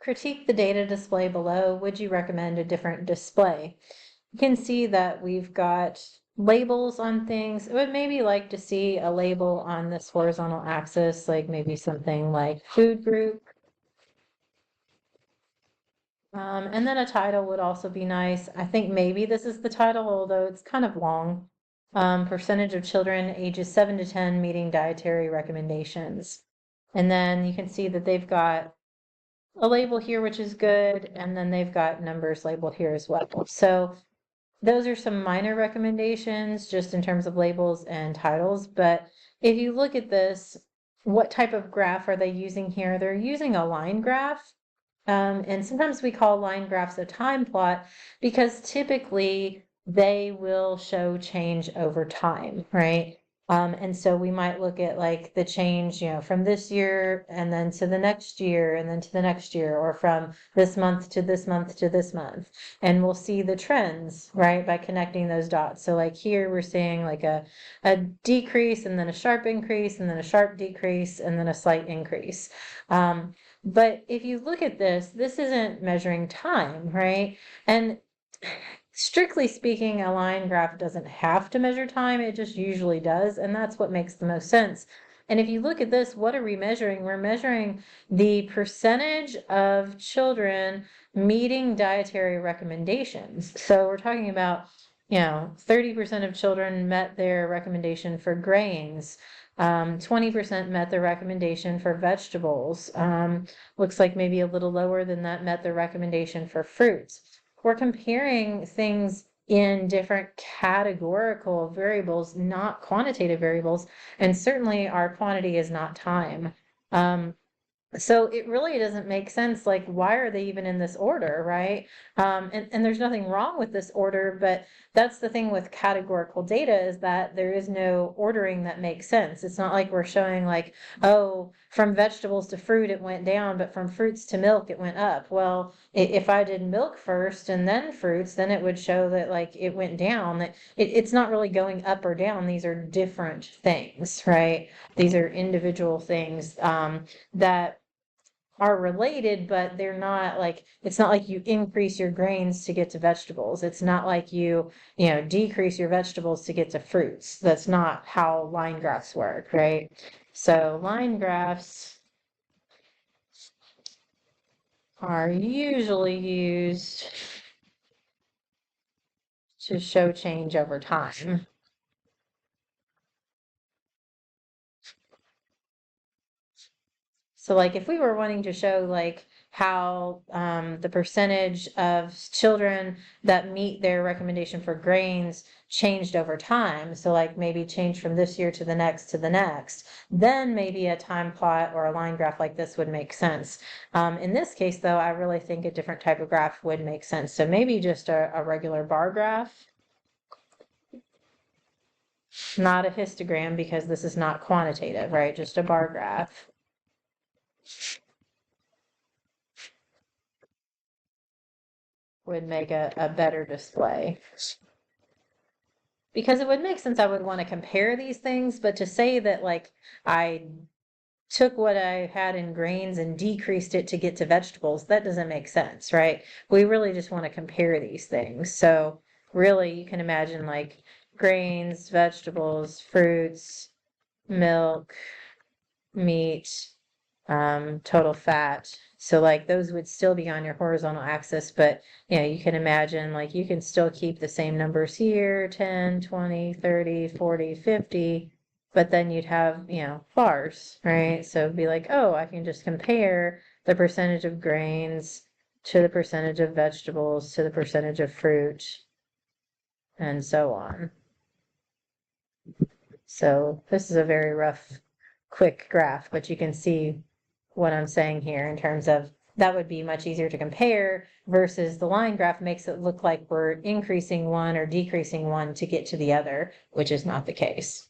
critique the data display below. Would you recommend a different display? You can see that we've got labels on things. I would maybe like to see a label on this horizontal axis, like maybe something like food group. And then a title would also be nice. I think maybe this is the title, although it's kind of long. Percentage of children ages 7 to 10 meeting dietary recommendations. And then you can see that they've got a label here, which is good. And then they've got numbers labeled here as well. So those are some minor recommendations just in terms of labels and titles. But if you look at this, what type of graph are they using here? They're using a line graph. And sometimes we call line graphs a time plot because typically they will show change over time, right? And so we might look at like the change, from this year and then to the next year and then to the next year, or from this month to this month to this month. And we'll see the trends, right, by connecting those dots. So like here we're seeing like a decrease and then a sharp increase and then a sharp decrease and then a slight increase. But if you look at this isn't measuring time, right? And strictly speaking, a line graph doesn't have to measure time, it just usually does, and that's what makes the most sense. And if you look at this, what are we measuring? We're measuring the percentage of children meeting dietary recommendations. So we're talking about, 30% of children met their recommendation for grains. 20% met the recommendation for vegetables. Looks like maybe a little lower than that met the recommendation for fruits. We're comparing things in different categorical variables, not quantitative variables, and certainly our quantity is not time. So it really doesn't make sense. Like, why are they even in this order, right? And there's nothing wrong with this order, but that's the thing with categorical data, is that there is no ordering that makes sense. It's not like we're showing like, oh, from vegetables to fruit it went down, but from fruits to milk it went up. Well, if I did milk first and then fruits, then it would show that like it went down. That it's not really going up or down. These are different things, right? These are individual things that are related, but they're not like, it's not like you increase your grains to get to vegetables. It's not like you decrease your vegetables to get to fruits. That's not how line graphs work, right? So line graphs are usually used to show change over time. So like if we were wanting to show like how the percentage of children that meet their recommendation for grains changed over time, so like maybe change from this year to the next, then maybe a time plot or a line graph like this would make sense. In this case though, I really think a different type of graph would make sense. So maybe just a regular bar graph, not a histogram because this is not quantitative, right? Just a bar graph. Would make a better display. Because it would make sense, I would want to compare these things, but to say that like I took what I had in grains and decreased it to get to vegetables, that doesn't make sense, right? We really just want to compare these things. So really you can imagine like grains, vegetables, fruits, milk, meat, total fat. So like those would still be on your horizontal axis, but you can imagine like you can still keep the same numbers here, 10, 20, 30, 40, 50, but then you'd have, bars, right? So it'd be like, oh, I can just compare the percentage of grains to the percentage of vegetables to the percentage of fruit and so on. So this is a very rough, quick graph, but you can see what I'm saying here in terms of that would be much easier to compare versus the line graph makes it look like we're increasing one or decreasing one to get to the other, which is not the case.